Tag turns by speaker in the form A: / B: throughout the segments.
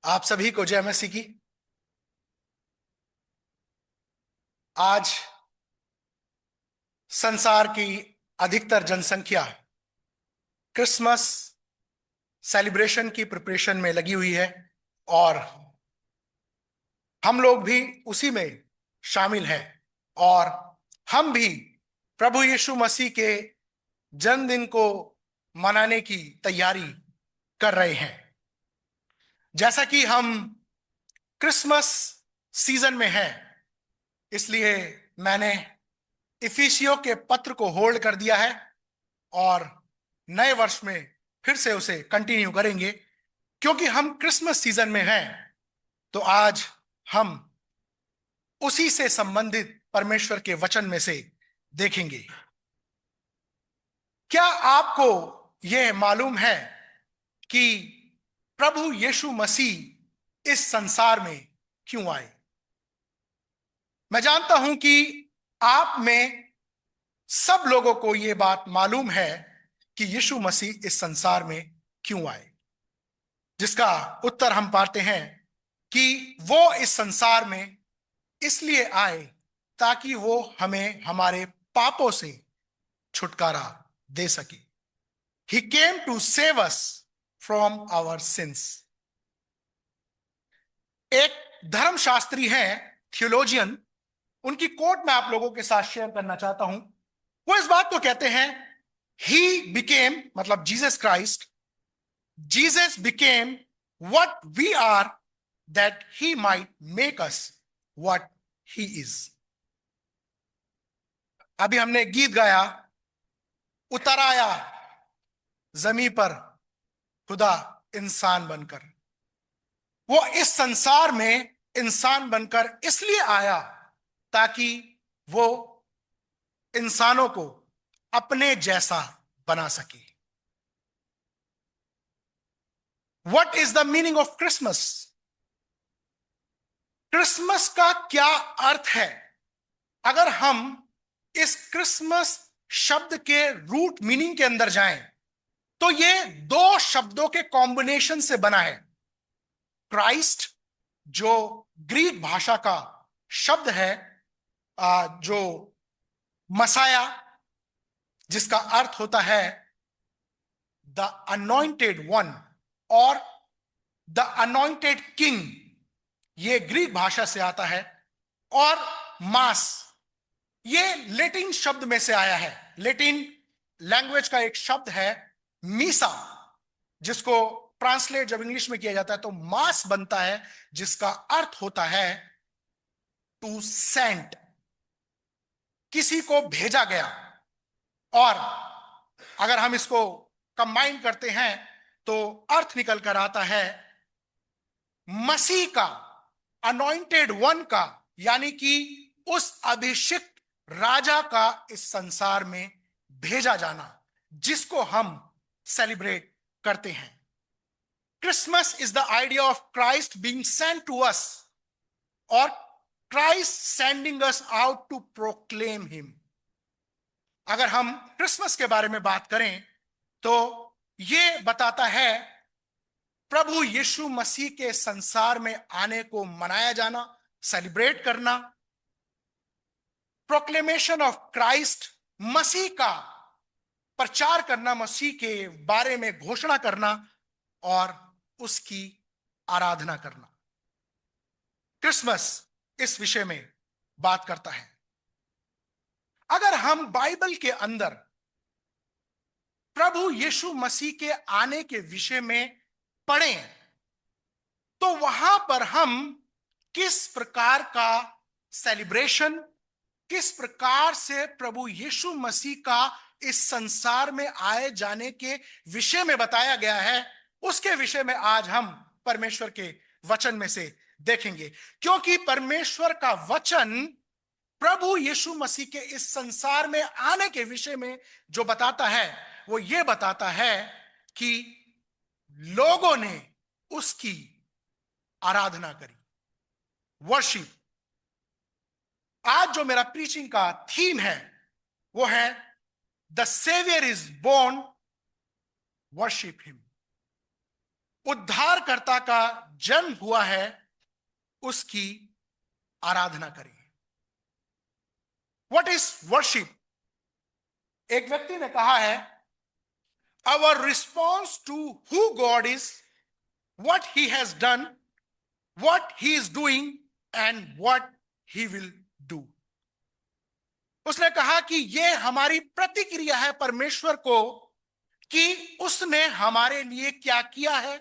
A: आप सभी को जय मसीह की। आज संसार की अधिकतर जनसंख्या क्रिसमस सेलिब्रेशन की प्रिपरेशन में लगी हुई है और हम लोग भी उसी में शामिल हैं। और हम भी प्रभु यीशु मसीह के जन्मदिन को मनाने की तैयारी कर रहे हैं। जैसा कि हम क्रिसमस सीजन में हैं, इसलिए मैंने इफिसियों के पत्र को होल्ड कर दिया है और नए वर्ष में फिर से उसे कंटिन्यू करेंगे। क्योंकि हम क्रिसमस सीजन में हैं, तो आज हम उसी से संबंधित परमेश्वर के वचन में से देखेंगे। क्या आपको यह मालूम है कि प्रभु यीशु मसीह इस संसार में क्यों आए? मैं जानता हूं कि आप में सब लोगों को यह बात मालूम है कि यीशु मसीह इस संसार में क्यों आए, जिसका उत्तर हम पाते हैं कि वो इस संसार में इसलिए आए ताकि वो हमें हमारे पापों से छुटकारा दे सके। He came to save us from our sins। एक धर्मशास्त्री हैं, थियोलॉजियन, उनकी कोट मैं आप लोगों के साथ शेयर करना चाहता हूं। वो इस बात को कहते हैं, ही बिकेम, मतलब Jesus Christ, Jesus became what we are that he might make us what he is. अभी हमने गीत गाया, उतर आया जमीन पर खुदा इंसान बनकर। वो इस संसार में इंसान बनकर इसलिए आया ताकि वो इंसानों को अपने जैसा बना सके। What is the meaning of Christmas? Christmas का क्या अर्थ है? अगर हम इस क्रिसमस शब्द के रूट मीनिंग के अंदर जाएं, तो ये दो शब्दों के कॉम्बिनेशन से बना है। क्राइस्ट, जो ग्रीक भाषा का शब्द है, जो मसाया, जिसका अर्थ होता है द अनॉइंटेड वन और द अनॉइंटेड किंग, ये ग्रीक भाषा से आता है। और मास, ये लेटिन शब्द में से आया है। लेटिन लैंग्वेज का एक शब्द है मीसा, जिसको ट्रांसलेट जब इंग्लिश में किया जाता है तो मास बनता है, जिसका अर्थ होता है टू सेंड, किसी को भेजा गया। और अगर हम इसको कंबाइन करते हैं तो अर्थ निकल कर आता है मसीह का, अनॉइंटेड वन का, यानी कि उस अभिषिक्त राजा का इस संसार में भेजा जाना, जिसको हम सेलिब्रेट करते हैं। Christmas is the idea of Christ being sent to us, और Christ sending us out to proclaim him. अगर हम क्रिसमस के बारे में बात करें तो यह बताता है प्रभु यीशु मसीह के संसार में आने को मनाया जाना, सेलिब्रेट करना। प्रोक्लेमेशन ऑफ क्राइस्ट, मसीह का प्रचार करना, मसीह के बारे में घोषणा करना और उसकी आराधना करना। क्रिसमस इस विषय में बात करता है। अगर हम बाइबल के अंदर प्रभु यीशु मसीह के आने के विषय में पढ़ें, तो वहां पर हम किस प्रकार का सेलिब्रेशन, किस प्रकार से प्रभु यीशु मसीह का इस संसार में आए जाने के विषय में बताया गया है, उसके विषय में आज हम परमेश्वर के वचन में से देखेंगे। क्योंकि परमेश्वर का वचन प्रभु यीशु मसीह के इस संसार में आने के विषय में जो बताता है, वो ये बताता है कि लोगों ने उसकी आराधना करी, वर्शिप। आज जो मेरा प्रीचिंग का थीम है वो है the saviour is born, worship him. उद्धारकर्ता का जन्म हुआ है, उसकी आराधना करें। What is worship? एक व्यक्ति ने कहा है, our response to who God is, what he has done, what he is doing and what he will do. उसने कहा कि यह हमारी प्रतिक्रिया है परमेश्वर को कि उसने हमारे लिए क्या किया है,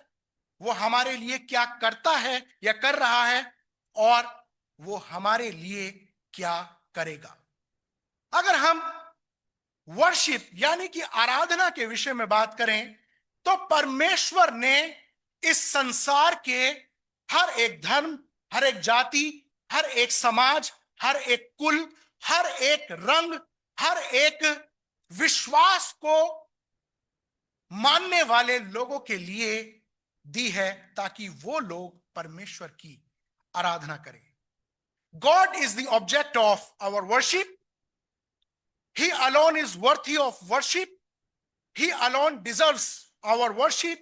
A: वो हमारे लिए क्या करता है या कर रहा है, और वो हमारे लिए क्या करेगा। अगर हम वर्शिप यानी कि आराधना के विषय में बात करें, तो परमेश्वर ने इस संसार के हर एक धर्म, हर एक जाति, हर एक समाज, हर एक कुल, हर एक रंग, हर एक विश्वास को मानने वाले लोगों के लिए दी है, ताकि वो लोग परमेश्वर की आराधना करें। God is the object of our worship. He alone is worthy of worship. He alone deserves our worship.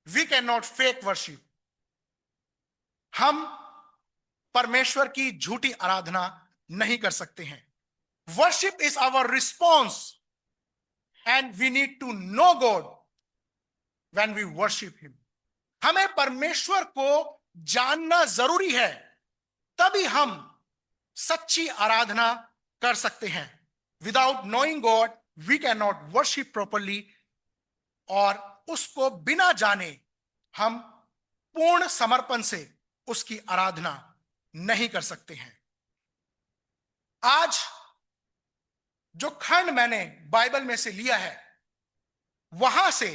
A: We cannot fake worship. हम परमेश्वर की झूठी आराधना नहीं कर सकते हैं। Worship is our response, and we need to know God when we worship Him. हमें परमेश्वर को जानना जरूरी है, तभी हम सच्ची आराधना कर सकते हैं। Without knowing God we can not worship properly, और उसको बिना जाने हम पूर्ण समर्पण से उसकी आराधना नहीं कर सकते हैं। आज जो खंड मैंने बाइबल में से लिया है, वहां से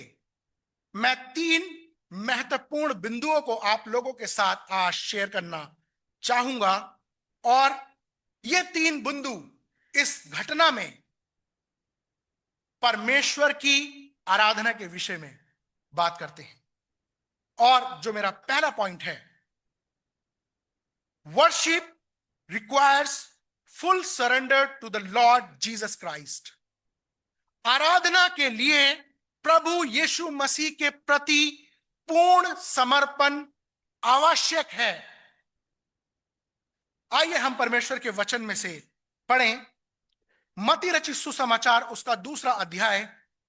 A: मैं 3 महत्वपूर्ण बिंदुओं को आप लोगों के साथ आज शेयर करना चाहूंगा, और ये 3 बिंदु इस घटना में परमेश्वर की आराधना के विषय में बात करते हैं। और जो मेरा पहला पॉइंट है, worship requires full surrender to the Lord Jesus Christ. आराधना के लिए प्रभु यीशु मसीह के प्रति पूर्ण समर्पण आवश्यक है। आइए हम परमेश्वर के वचन में से पढ़ें। मत्ती रचित सुसमाचार उसका 2 अध्याय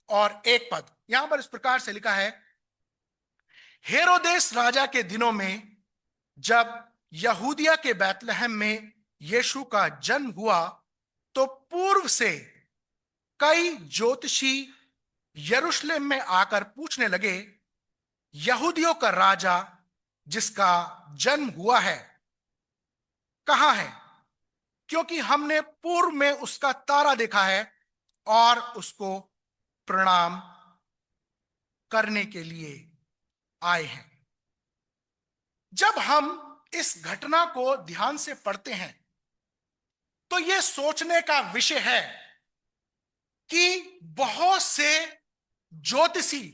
A: और 1 पद। यहां पर इस प्रकार से लिखा है, हेरोदेस राजा के दिनों में जब यहूदिया के बैतलहम में यीशु का जन्म हुआ, तो पूर्व से कई ज्योतिषी यरूशलेम में आकर पूछने लगे, यहूदियों का राजा जिसका जन्म हुआ है कहां है? क्योंकि हमने पूर्व में उसका तारा देखा है और उसको प्रणाम करने के लिए आए हैं। जब हम इस घटना को ध्यान से पढ़ते हैं, तो यह सोचने का विषय है कि बहुत से ज्योतिषी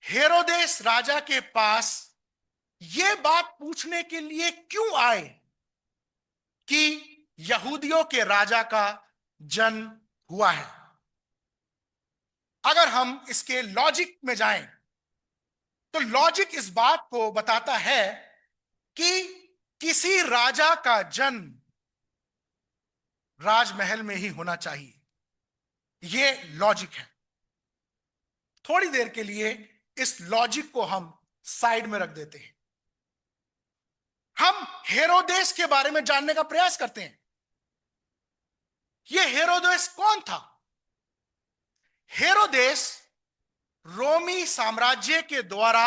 A: हेरोदेस राजा के पास यह बात पूछने के लिए क्यों आए कि यहूदियों के राजा का जन्म हुआ है। अगर हम इसके लॉजिक में जाएं, तो लॉजिक इस बात को बताता है कि किसी राजा का जन्म राजमहल में ही होना चाहिए। यह लॉजिक है। थोड़ी देर के लिए इस लॉजिक को हम साइड में रख देते हैं। हम हेरोदेस के बारे में जानने का प्रयास करते हैं। यह हेरोदेस कौन था? हेरोदेस रोमी साम्राज्य के द्वारा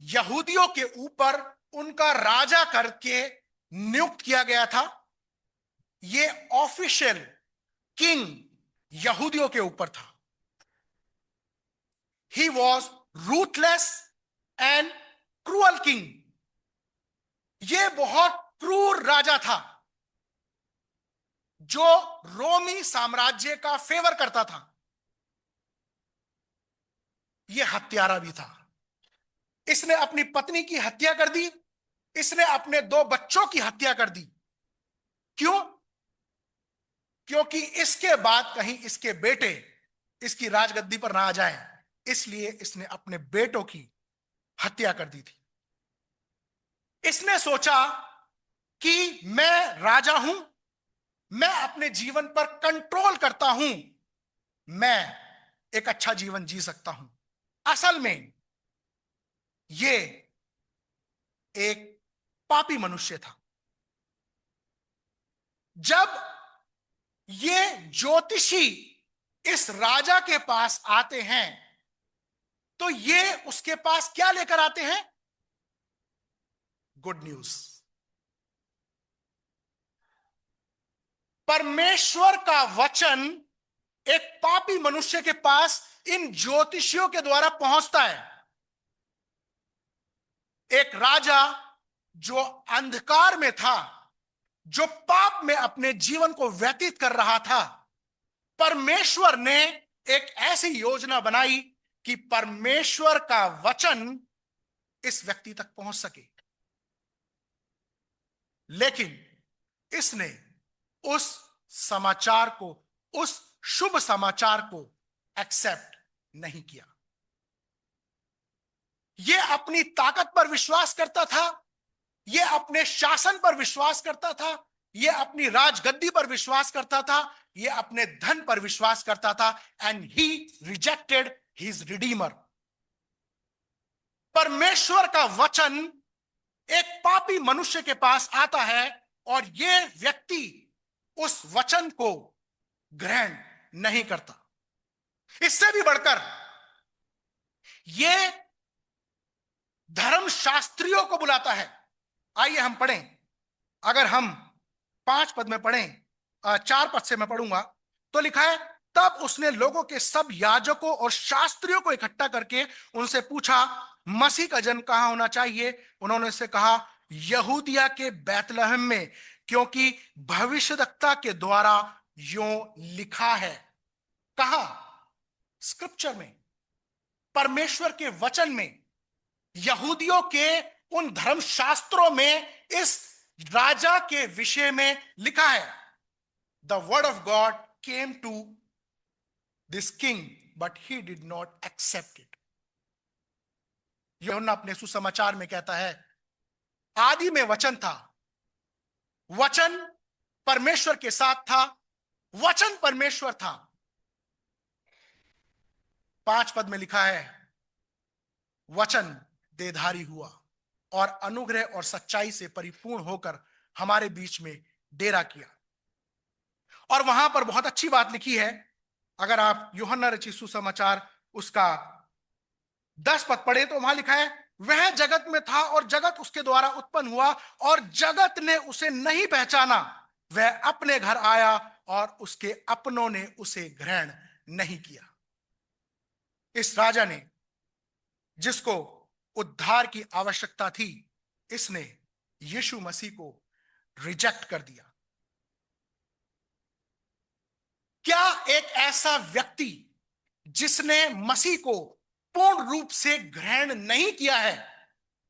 A: यहूदियों के ऊपर उनका राजा करके नियुक्त किया गया था। यह ऑफिशियल किंग यहूदियों के ऊपर था। He was ruthless and cruel king. यह बहुत क्रूर राजा था जो रोमी साम्राज्य का फेवर करता था। यह हत्यारा भी था। इसने अपनी पत्नी की हत्या कर दी। इसने अपने 2 बच्चों की हत्या कर दी। क्यों? क्योंकि इसके बाद कहीं इसके बेटे इसकी राजगद्दी पर ना आ जाएं, इसलिए इसने अपने बेटों की हत्या कर दी थी। इसने सोचा कि मैं राजा हूं, मैं अपने जीवन पर कंट्रोल करता हूं, मैं एक अच्छा जीवन जी सकता हूं। असल में ये एक पापी मनुष्य था। जब ये ज्योतिषी इस राजा के पास आते हैं तो ये उसके पास क्या लेकर आते हैं? Good news. परमेश्वर का वचन एक पापी मनुष्य के पास इन ज्योतिषियों के द्वारा पहुंचता है। एक राजा जो अंधकार में था, जो पाप में अपने जीवन को व्यतीत कर रहा था, परमेश्वर ने एक ऐसी योजना बनाई कि परमेश्वर का वचन इस व्यक्ति तक पहुंच सके। लेकिन इसने उस समाचार को, उस शुभ समाचार को एक्सेप्ट नहीं किया। यह अपनी ताकत पर विश्वास करता था, यह अपने शासन पर विश्वास करता था, यह अपनी राजगद्दी पर विश्वास करता था, यह अपने धन पर विश्वास करता था। And he rejected his Redeemer. परमेश्वर का वचन एक पापी मनुष्य के पास आता है और यह व्यक्ति उस वचन को ग्रहण नहीं करता। इससे भी बढ़कर यह धर्मशास्त्रियों को बुलाता है। आइए हम पढ़ें। अगर हम 5 पद में पढ़ें, 4 पद से मैं पढ़ूंगा, तो लिखा है, तब उसने लोगों के सब याजकों और शास्त्रियों को इकट्ठा करके उनसे पूछा, मसीह का जन्म कहां होना चाहिए? उन्होंने उससे कहा, यहूदिया के बैतलहम में, क्योंकि भविष्यद्वक्ता के द्वारा यूं लिखा है। कहां? स्क्रिप्चर में, परमेश्वर के वचन में, यहूदियों के उन धर्मशास्त्रों में इस राजा के विषय में लिखा है। The word of God came to this king but he did not accept it. यूहन्ना अपने सुसमाचार में कहता है, आदि में वचन था, वचन परमेश्वर के साथ था, वचन परमेश्वर था। 5 पद में लिखा है, वचन देहधारी हुआ और अनुग्रह और सच्चाई से परिपूर्ण होकर हमारे बीच में डेरा किया। और वहां पर बहुत अच्छी बात लिखी है। अगर आप यूहन्ना रचित सुसमाचार उसका 10 पद पढ़े तो वहां लिखा है, वह जगत में था और जगत उसके द्वारा उत्पन्न हुआ और जगत ने उसे नहीं पहचाना। वह अपने घर आया और उसके अपनों ने उसे ग्रहण नहीं किया। इस राजा ने, जिसको उद्धार की आवश्यकता थी, इसने यीशु मसीह को रिजेक्ट कर दिया। क्या एक ऐसा व्यक्ति जिसने मसीह को पूर्ण रूप से ग्रहण नहीं किया है,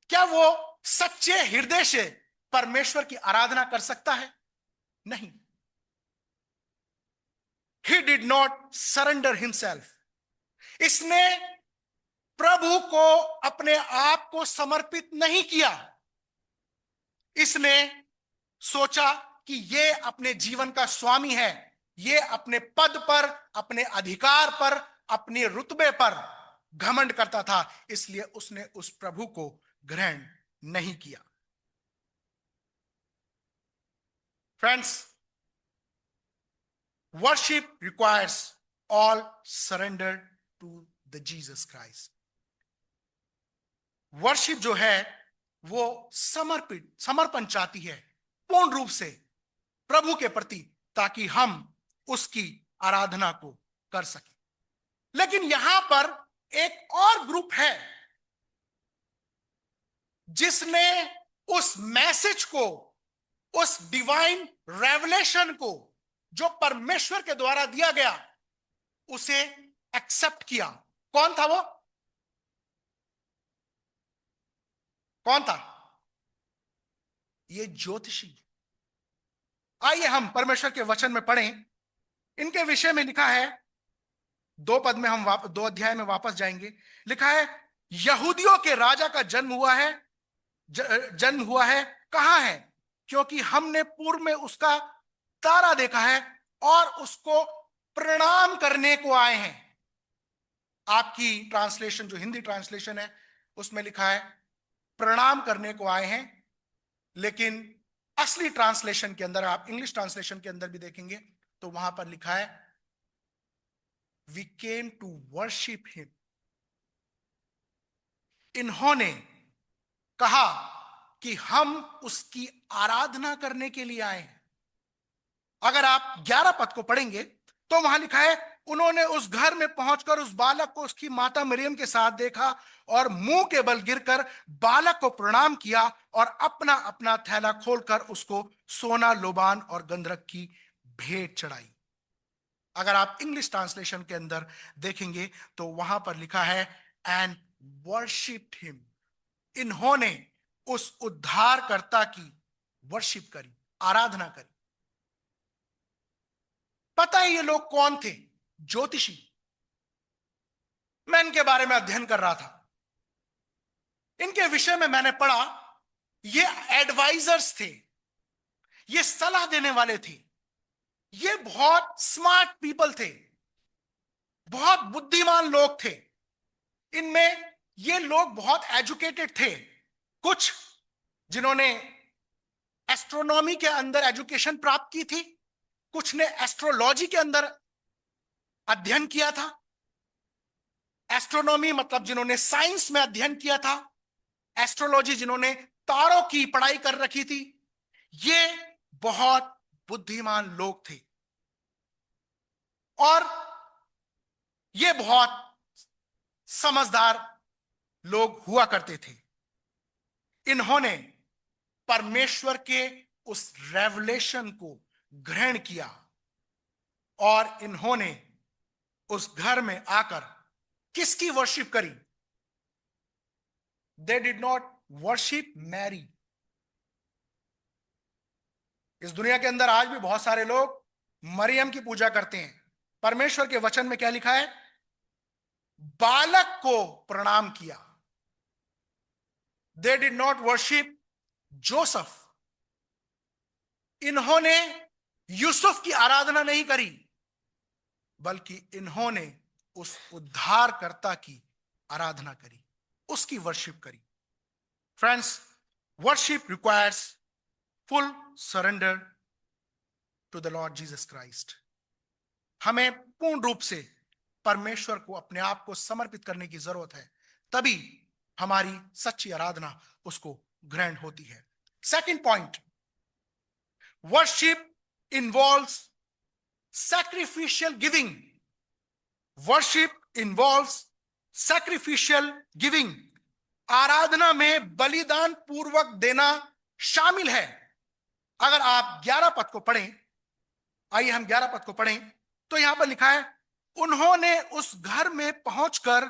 A: क्या वो सच्चे हृदय से परमेश्वर की आराधना कर सकता है? नहीं। He did not surrender himself. इसने प्रभु को अपने आप को समर्पित नहीं किया। इसने सोचा कि ये अपने जीवन का स्वामी है, ये अपने पद पर, अपने अधिकार पर, अपने रुतबे पर घमंड करता था, इसलिए उसने उस प्रभु को ग्रहण नहीं किया। Friends, worship requires all surrender to the Jesus Christ. Worship जो है वो समर्पण चाहती है पूर्ण रूप से प्रभु के प्रति, ताकि हम उसकी आराधना को कर सकें। लेकिन यहां पर एक और ग्रुप है जिसने उस मैसेज को, उस डिवाइन रेवलेशन को जो परमेश्वर के द्वारा दिया गया, उसे एक्सेप्ट किया। कौन था वो? कौन था? ये ज्योतिषी। आइए हम परमेश्वर के वचन में पढ़ें। इनके विषय में लिखा है, दो अध्याय में वापस जाएंगे। लिखा है यहूदियों के राजा का जन्म हुआ है, जन्म हुआ है, कहां है? क्योंकि हमने पूर्व में उसका तारा देखा है और उसको प्रणाम करने को आए हैं। आपकी ट्रांसलेशन, जो हिंदी ट्रांसलेशन है, उसमें लिखा है प्रणाम करने को आए हैं, लेकिन असली ट्रांसलेशन के अंदर, आप इंग्लिश ट्रांसलेशन के अंदर भी देखेंगे तो वहां पर लिखा है we came to worship him. इन्होंने कहा कि हम उसकी आराधना करने के लिए आए हैं। अगर आप 11 पद को पढ़ेंगे तो वहां लिखा है उन्होंने उस घर में पहुंचकर उस बालक को उसकी माता मरियम के साथ देखा और मुंह के बल गिरकर बालक को प्रणाम किया और अपना अपना थैला खोलकर उसको सोना, लोबान और गंधरक की भेंट चढ़ाई। अगर आप इंग्लिश ट्रांसलेशन के अंदर देखेंगे तो वहां पर लिखा है एंड वर्शिप्ड हिम। इन्होंने उस उद्धारकर्ता की वर्शिप करी, आराधना करी। पता है ये लोग कौन थे? ज्योतिषी। मैं इनके बारे में अध्ययन कर रहा था, इनके विषय में मैंने पढ़ा। ये एडवाइजर्स थे, ये सलाह देने वाले थे, ये बहुत स्मार्ट पीपल थे, बहुत बुद्धिमान लोग थे। इनमें ये लोग बहुत एजुकेटेड थे। कुछ जिन्होंने एस्ट्रोनॉमी के अंदर एजुकेशन प्राप्त की थी, कुछ ने एस्ट्रोलॉजी के अंदर अध्ययन किया था। एस्ट्रोनॉमी मतलब जिन्होंने साइंस में अध्ययन किया था, एस्ट्रोलॉजी जिन्होंने तारों की पढ़ाई कर रखी थी। ये बहुत बुद्धिमान लोग थे और ये बहुत समझदार लोग हुआ करते थे। इन्होंने परमेश्वर के उस रेवलेशन को ग्रहण किया और इन्होंने उस घर में आकर किसकी वर्शिप करी? They did not worship Mary. इस दुनिया के अंदर आज भी बहुत सारे लोग मरियम की पूजा करते हैं। परमेश्वर के वचन में क्या लिखा है? बालक को प्रणाम किया। दे डिड नॉट वर्शिप जोसेफ। इन्होंने यूसुफ की आराधना नहीं करी, बल्कि इन्होंने उस उद्धारकर्ता की आराधना करी, उसकी वर्शिप करी। Friends, worship requires full surrender to the Lord Jesus Christ. हमें पूर्ण रूप से परमेश्वर को अपने आप को समर्पित करने की जरूरत है, तभी हमारी सच्ची आराधना उसको ग्रहण होती है। Second point, worship involves sacrificial giving. Worship involves sacrificial giving. आराधना में बलिदान पूर्वक देना शामिल है। अगर आप 11 पद को पढ़ें, आइए हम 11 पद को पढ़ें, तो यहां पर लिखा है उन्होंने उस घर में पहुंचकर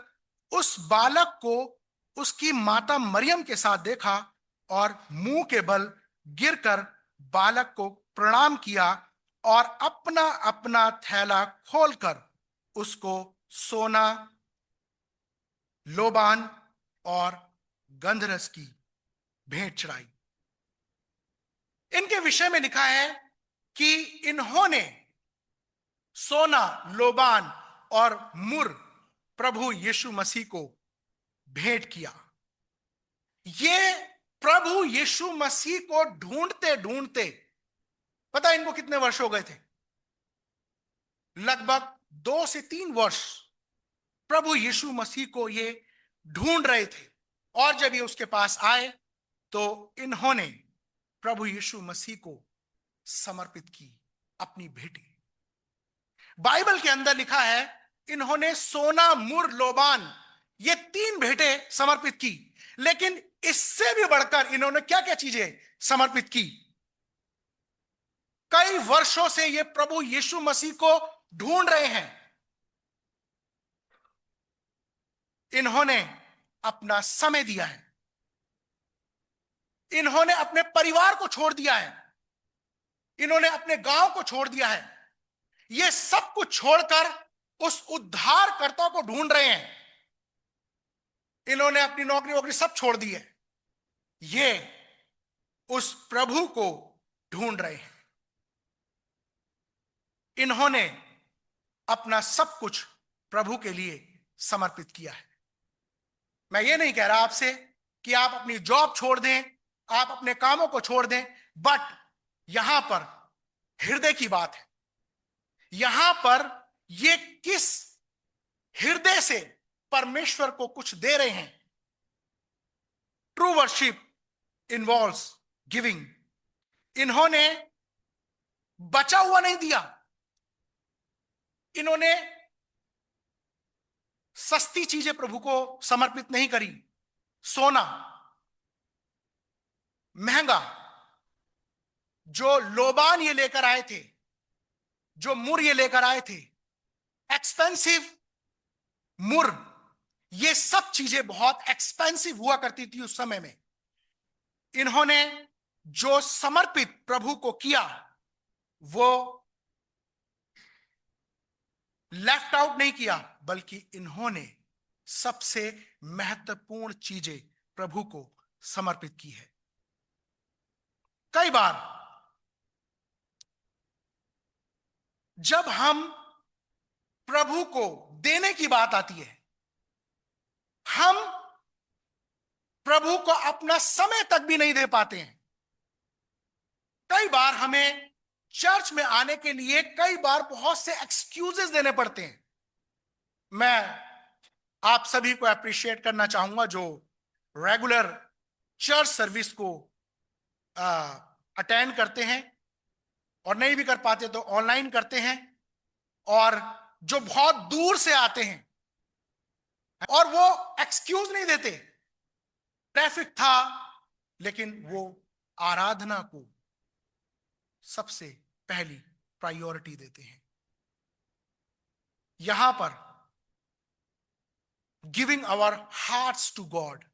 A: उस बालक को उसकी माता मरियम के साथ देखा और मुंह के बल गिरकर बालक को प्रणाम किया और अपना अपना थैला खोलकर उसको सोना, लोबान और गंधरस की भेंट चढ़ाई। इनके विषय में लिखा है कि इन्होंने सोना, लोबान और मुर प्रभु यीशु मसीह को भेंट किया। ये प्रभु यीशु मसीह को ढूंढते ढूंढते, पता इनको कितने वर्ष हो गए थे? लगभग 2 से 3 वर्ष प्रभु यीशु मसीह को ये ढूंढ रहे थे। और जब ये उसके पास आए तो इन्होंने प्रभु यीशु मसीह को समर्पित की अपनी भेंट। बाइबल के अंदर लिखा है इन्होंने सोना, मुर, लोबान, ये 3 भेंटें समर्पित की, लेकिन इससे भी बढ़कर इन्होंने क्या क्या चीजें समर्पित की? कई वर्षों से ये प्रभु यीशु मसीह को ढूंढ रहे हैं। इन्होंने अपना समय दिया है, इन्होंने अपने परिवार को छोड़ दिया है, इन्होंने अपने गांव को छोड़ दिया है। ये सब कुछ छोड़कर उस उद्धारकर्ता को ढूंढ रहे हैं। इन्होंने अपनी नौकरी वोकरी सब छोड़ दी है, ये उस प्रभु को ढूंढ रहे हैं। इन्होंने अपना सब कुछ प्रभु के लिए समर्पित किया है। मैं ये नहीं कह रहा आपसे कि आप अपनी जॉब छोड़ दें, आप अपने कामों को छोड़ दें, बट यहां पर हृदय की बात है। यहां पर ये किस हृदय से परमेश्वर को कुछ दे रहे हैं। True worship involves giving. इन्होंने बचा हुआ नहीं दिया, इन्होंने सस्ती चीजें प्रभु को समर्पित नहीं करी। सोना महंगा, जो लोबान ये लेकर आए थे, जो मुर ये लेकर आए थे, एक्सपेंसिव मुर, ये सब चीजें बहुत एक्सपेंसिव हुआ करती थी उस समय में। इन्होंने जो समर्पित प्रभु को किया वो लेफ्ट आउट नहीं किया, बल्कि इन्होंने सबसे महत्वपूर्ण चीजें प्रभु को समर्पित की है। कई बार जब हम प्रभु को देने की बात आती है, हम प्रभु को अपना समय तक भी नहीं दे पाते हैं। कई बार हमें चर्च में आने के लिए कई बार बहुत से एक्सक्यूजेस देने पड़ते हैं। मैं आप सभी को अप्रिशिएट करना चाहूंगा जो रेगुलर चर्च सर्विस को अटेंड करते हैं, और नहीं भी कर पाते तो ऑनलाइन करते हैं, और जो बहुत दूर से आते हैं और वो एक्सक्यूज नहीं देते। ट्रैफिक था, लेकिन वो आराधना को सबसे पहली प्रायोरिटी देते हैं। यहां पर giving our hearts to God,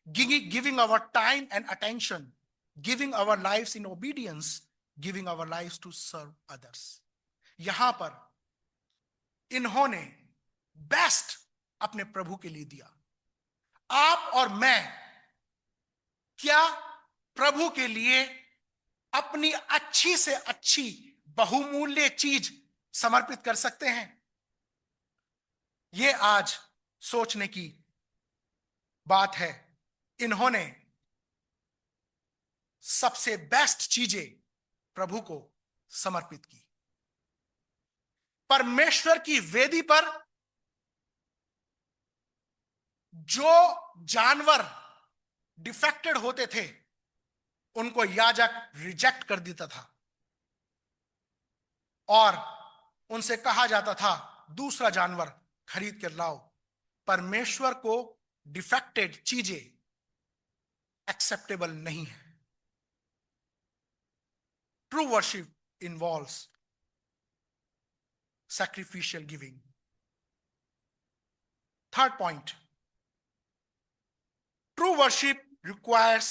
A: giving our time and attention, giving our lives in obedience, giving our lives to serve others. यहां पर इन्होंने बेस्ट अपने प्रभु के लिए दिया। आप और मैं क्या प्रभु के लिए अपनी अच्छी से अच्छी बहुमूल्य चीज समर्पित कर सकते हैं? यह आज सोचने की बात है। इन्होंने सबसे बेस्ट चीजें प्रभु को समर्पित की। परमेश्वर की वेदी पर जो जानवर डिफेक्टेड होते थे उनको याजक रिजेक्ट कर देता था, और उनसे कहा जाता था दूसरा जानवर खरीद कर लाओ। परमेश्वर को डिफेक्टेड चीजें एक्सेप्टेबल नहीं है। True worship involves sacrificial giving. Third point, true worship requires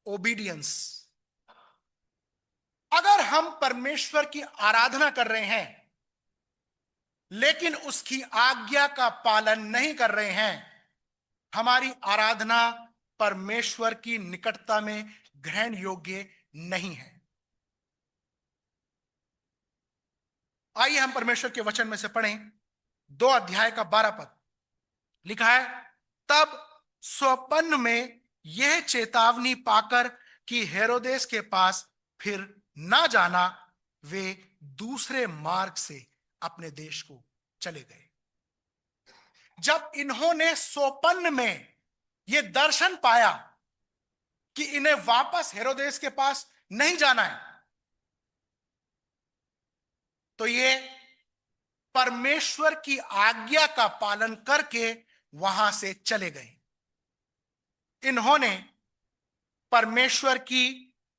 A: obedience. अगर हम परमेश्वर की आराधना कर रहे हैं लेकिन उसकी आज्ञा का पालन नहीं कर रहे हैं, हमारी आराधना परमेश्वर की निकटता में ग्रहण योग्य नहीं है। आइए हम परमेश्वर के वचन में से पढ़ें। 2 अध्याय का 12 पद लिखा है, तब स्वप्न में यह चेतावनी पाकर कि हेरोदेस के पास फिर ना जाना, वे दूसरे मार्ग से अपने देश को चले गए। जब इन्होंने स्वप्न में यह दर्शन पाया कि इन्हें वापस हेरोदेस के पास नहीं जाना है, तो ये परमेश्वर की आज्ञा का पालन करके वहां से चले गए। इन्होंने परमेश्वर की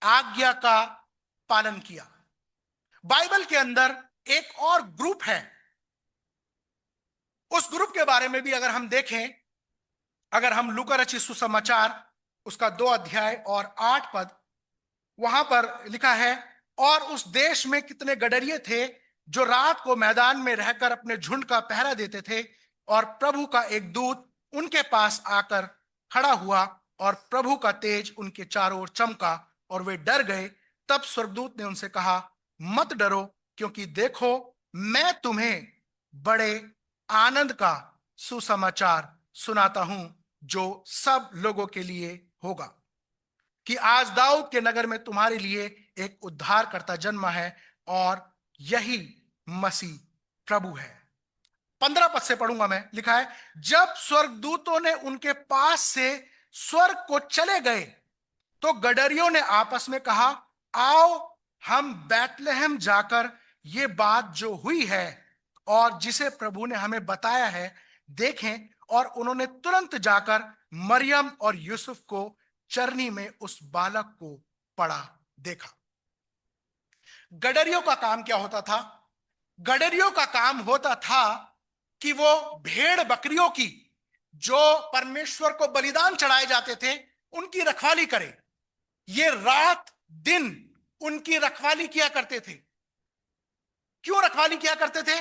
A: आज्ञा का पालन किया। बाइबल के अंदर एक और ग्रुप है, उस ग्रुप के बारे में भी अगर हम देखें, अगर हम लूका रचित सुसमाचार उसका 2 अध्याय और 8 पद, वहां पर लिखा है, और उस देश में कितने गडरिये थे जो रात को मैदान में रहकर अपने झुंड का पहरा देते थे, और प्रभु का एक दूत उनके पास आकर खड़ा हुआ और प्रभु का तेज उनके चारों ओर चमका और वे डर गए। तब स्वर्गदूत ने उनसे कहा, मत डरो, क्योंकि देखो मैं तुम्हें बड़े आनंद का सुसमाचार सुनाता हूं, जो सब लोगों के लिए होगा, कि आज दाऊद के नगर में तुम्हारे लिए एक उद्धारकर्ता जन्मा है, और यही मसीह प्रभु है। 15 पद से पढ़ूंगा मैं। लिखा है, जब स्वर्गदूतों ने उनके पास से स्वर्ग को चले गए, तो गडरियों ने आपस में कहा, आओ हम बैतलहम जाकर ये बात जो हुई है और जिसे प्रभु ने हमें बताया है देखें। और उन्होंने तुरंत जाकर मरियम और यूसुफ को चरनी में उस बालक को पड़ा देखा। गडरियों का काम क्या होता था? गडरियों का काम होता था कि वो भेड़ बकरियों की, जो परमेश्वर को बलिदान चढ़ाए जाते थे, उनकी रखवाली करे। ये रात दिन उनकी रखवाली किया करते थे। क्यों रखवाली किया करते थे?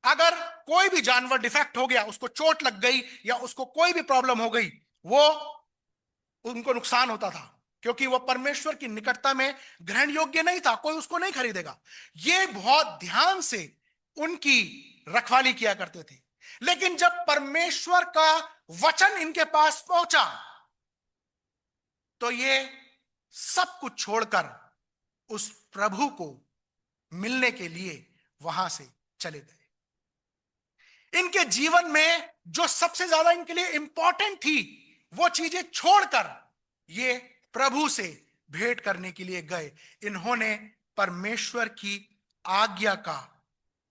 A: अगर कोई भी जानवर डिफेक्ट हो गया, उसको चोट लग गई या उसको कोई भी प्रॉब्लम हो गई, वो उनको नुकसान होता था, क्योंकि वो परमेश्वर की निकटता में ग्रहण योग्य नहीं था, कोई उसको नहीं खरीदेगा। ये बहुत ध्यान से उनकी रखवाली किया करते थे। लेकिन जब परमेश्वर का वचन इनके पास पहुंचा, तो ये सब कुछ छोड़कर उस प्रभु को मिलने के लिए वहां से चले गए। इनके जीवन में जो सबसे ज्यादा इनके लिए इंपॉर्टेंट थी, वो चीजें छोड़कर ये प्रभु से भेंट करने के लिए गए। इन्होंने परमेश्वर की आज्ञा का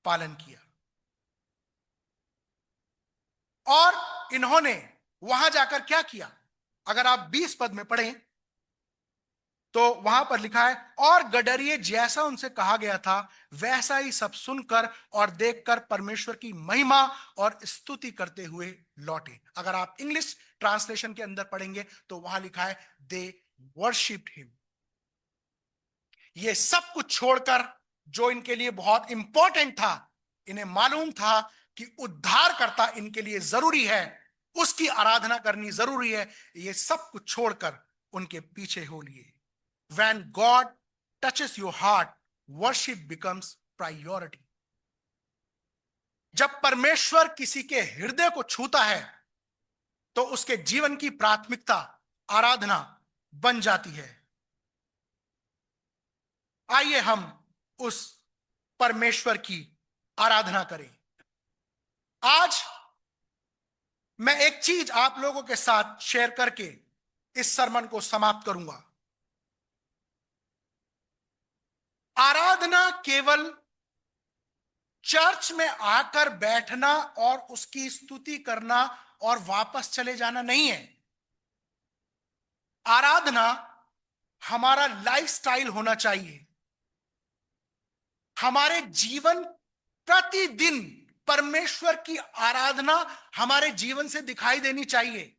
A: पालन किया, और इन्होंने वहां जाकर क्या किया? अगर आप 20 पद में पढ़ें तो वहां पर लिखा है, और गडरिये जैसा उनसे कहा गया था वैसा ही सब सुनकर और देखकर परमेश्वर की महिमा और स्तुति करते हुए लौटे। अगर आप इंग्लिश ट्रांसलेशन के अंदर पढ़ेंगे तो वहां लिखा है, दे वर्शिप्ड हिम। ये सब कुछ छोड़कर, जो इनके लिए बहुत इंपॉर्टेंट था, इन्हें मालूम था कि उद्धारकर्ता इनके लिए जरूरी है, उसकी आराधना करनी जरूरी है, ये सब कुछ छोड़कर उनके पीछे हो लिए। When God touches your heart, worship becomes priority. जब परमेश्वर किसी के हृदय को छूता है, तो उसके जीवन की प्राथमिकता आराधना बन जाती है। आइए हम उस परमेश्वर की आराधना करें। आज मैं एक चीज आप लोगों के साथ शेयर करके इस सरमन को समाप्त करूंगा। आराधना केवल चर्च में आकर बैठना और उसकी स्तुति करना और वापस चले जाना नहीं है। आराधना हमारा लाइफस्टाइल होना चाहिए। हमारे जीवन प्रतिदिन परमेश्वर की आराधना हमारे जीवन से दिखाई देनी चाहिए।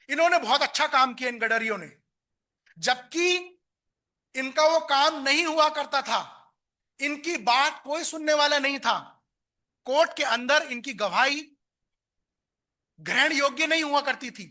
A: इन्होंने बहुत अच्छा काम किया, इन गडरियों ने। जबकि इनका वो काम नहीं हुआ करता था, इनकी बात कोई सुनने वाला नहीं था, कोर्ट के अंदर इनकी गवाही ग्रहण योग्य नहीं हुआ करती थी,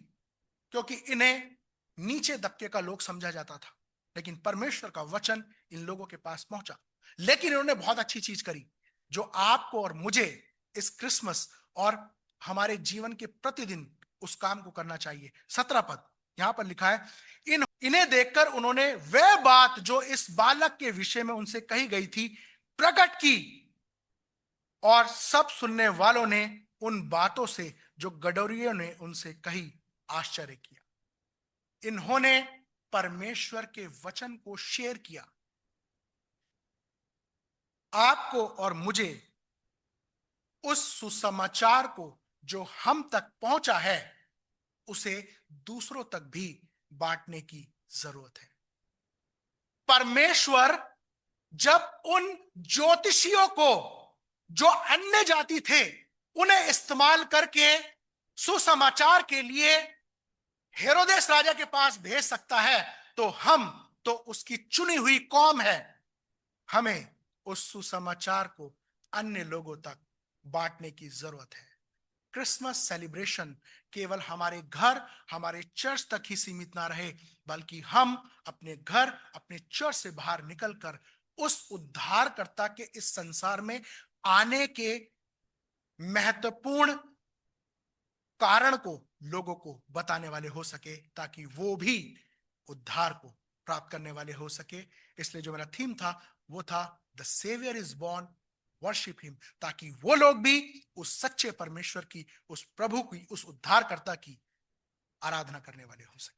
A: क्योंकि इन्हें नीचे दबके का लोग समझा जाता था। लेकिन परमेश्वर का वचन इन लोगों के पास पहुंचा। लेकिन इन्होंने बहुत अच्छी चीज करी, जो आपको और मुझे इस क्रिसमस और हमारे जीवन के प्रतिदिन उस काम को करना चाहिए। 17 पद यहां पर लिखा है, इन्हें देखकर उन्होंने वह बात जो इस बालक के विषय में उनसे कही गई थी प्रकट की, और सब सुनने वालों ने उन बातों से जो गडरियों ने उनसे कही आश्चर्य किया। इन्होंने परमेश्वर के वचन को शेयर किया। आपको और मुझे उस सुसमाचार को जो हम तक पहुंचा है, उसे दूसरों तक भी बांटने की जरूरत है। परमेश्वर जब उन ज्योतिषियों को, जो अन्य जाति थे, उन्हें इस्तेमाल करके सुसमाचार के लिए हेरोदेस राजा के पास भेज सकता है, तो हम तो उसकी चुनी हुई कौम है, हमें उस सुसमाचार को अन्य लोगों तक बांटने की जरूरत है। क्रिसमस सेलिब्रेशन केवल हमारे घर, हमारे चर्च तक ही सीमित ना रहे, बल्कि हम अपने घर, अपने चर्च से बाहर निकलकर उस उद्धारकर्ता के इस संसार में आने के महत्वपूर्ण कारण को लोगों को बताने वाले हो सके, ताकि वो भी उद्धार को प्राप्त करने वाले हो सके। इसलिए जो मेरा थीम था वो था the saviour is born, worship him, ताकि वो लोग भी उस सच्चे परमेश्वर की, उस प्रभु की, उस उद्धारकर्ता की आराधना करने वाले हो सके।